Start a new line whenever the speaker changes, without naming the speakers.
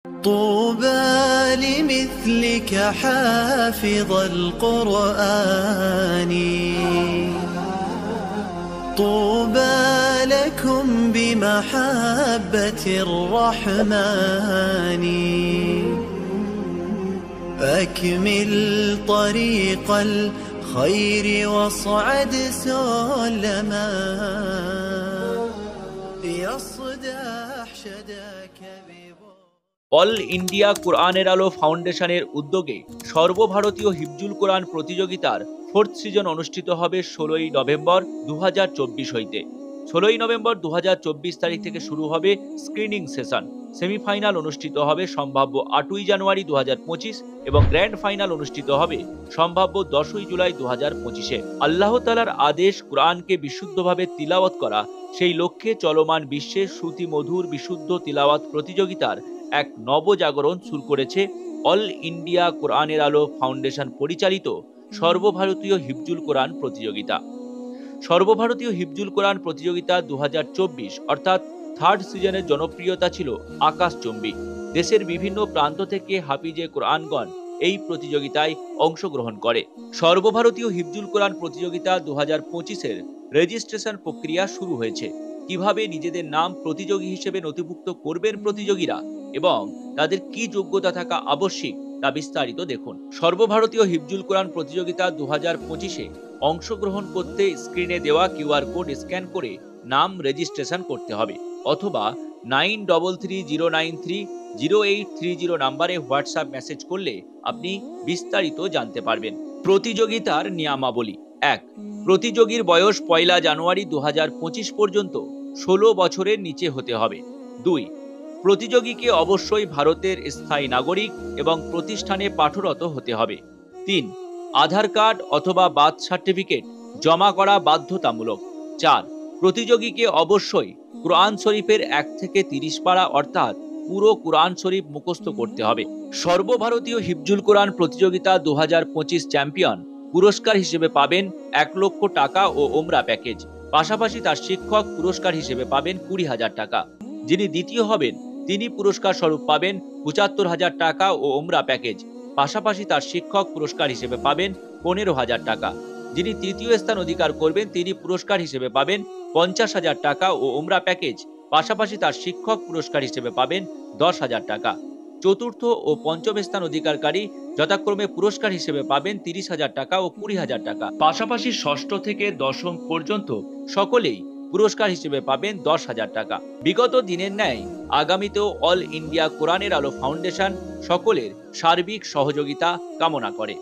طوبى لمثلك حافظ القرآن، طوبى لكم بمحبة الرحمن، أكمل طريق الخير واصعد سلما يصدح شداك
all India কোরআনের আলো ফাউন্ডেশনের উদ্যোগে সর্বভারতীয় হিফজুল কোরআন প্রতিযোগিতার 4th সিজন অনুষ্ঠিত হবে 16ই নভেম্বর 2024 হইতে। 16ই নভেম্বর 2024 তারিখ থেকে শুরু হবে স্ক্রিনিং সেশন। সেমিফাইনাল অনুষ্ঠিত হবে সম্ভাব্য 8ই জানুয়ারি 2025 এবং গ্র্যান্ড ফাইনাল অনুষ্ঠিত হবে সম্ভাব্য 10ই জুলাই 2025-এ। আল্লাহ তাআলার আদেশ কোরআনকে বিশুদ্ধভাবে তিলাওয়াত করা, সেই লক্ষ্যে চলমান বিশ্বের শ্রুতি মধুর বিশুদ্ধ তিলাওয়াত প্রতিযোগিতার এক নবজাগরণ শুরু করেছে অল ইন্ডিয়া কোরআনের আলো ফাউন্ডেশন পরিচালিত সর্বভারতীয় হিফজুল কোরআন প্রতিযোগিতা। সর্বভারতীয় হিফজুল কোরআন প্রতিযোগিতা 2024 অর্থাৎ 3rd সিজনের জনপ্রিয়তা ছিল আকাশচুম্বী। দেশের বিভিন্ন প্রান্ত থেকে হাফিজে কোরআনগণ এই প্রতিযোগিতায় অংশগ্রহণ করে। সর্বভারতীয় হিফজুল কোরআন প্রতিযোগিতা 2025-এর রেজিস্ট্রেশন প্রক্রিয়া শুরু হয়েছে। কিভাবে নিজেদের নাম প্রতিযোগী হিসেবে নথিভুক্ত করবেন প্রতিযোগীরা এবং তাদের কি যোগ্যতা থাকা আবশ্যিক তা বিস্তারিত দেখুন। সর্বভারতীয় হিফজুল কোরআন প্রতিযোগিতা 2025-এ অংশগ্রহণ করতে স্ক্রিনে দেওয়া কিউআর কোড স্ক্যান করে নাম রেজিস্ট্রেশন করতে হবে অথবা 9330930830 নাম্বারে হোয়াটসঅ্যাপ মেসেজ করলে আপনি বিস্তারিত জানতে পারবেন। প্রতিযোগিতার নিয়মাবলী: 1. প্রতিযোগীর বয়স 1 জানুয়ারি 2025 পর্যন্ত 16 বছরের নিচে হতে হবে। 2. প্রতিযোগীকে অবশ্যই ভারতের স্থায়ী নাগরিক এবং প্রতিষ্ঠানে পাঠরত হতে হবে। 3. আধার কার্ড অথবা বার্থ সার্টিফিকেট জমা করা বাধ্যতামূলক। 4. প্রতিযোগীকে অবশ্যই কুরআন শরীফের 1 থেকে 30 পারা অর্থাৎ পুরো কুরআন শরীফ মুখস্থ করতে হবে। সর্বভারতীয় হিফজুল কোরআন প্রতিযোগিতা 2025 চ্যাম্পিয়ন পুরস্কার হিসেবে পাবেন 1 লক্ষ টাকা ও ওমরা প্যাকেজ। পাশাপাশি তার শিক্ষক পুরস্কার হিসেবে পাবেন 20,000 টাকা। যিনি দ্বিতীয় হবেন তিনি পুরস্কার স্বরূপ পাবেন 75,000 টাকা ও ওমরা প্যাকেজ। পাশাপাশি তার শিক্ষক পুরস্কার হিসেবে পাবেন 15,000 টাকা। যিনি তৃতীয় স্থান অধিকার করবেন তিনি পুরস্কার হিসেবে পাবেন 50,000 টাকা ও ওমরা প্যাকেজ। পাশাপাশি তার শিক্ষক পুরস্কার হিসেবে পাবেন 10,000 টাকা। চতুর্থ ও পঞ্চম স্থান অধিকারকারী যথাক্রমে পুরস্কার হিসেবে পাবেন 30,000 টাকা ও 20,000 টাকা। পাশাপাশি ষষ্ঠ থেকে দশম পর্যন্ত সকলেই পুরস্কার হিসেবে পাবেন 10,000 টাকা। বিগত দিনের ন্যায় আগামীতেও অল ইন্ডিয়া কোরআনের আলো ফাউন্ডেশন সকলের সার্বিক সহযোগিতা কামনা করে।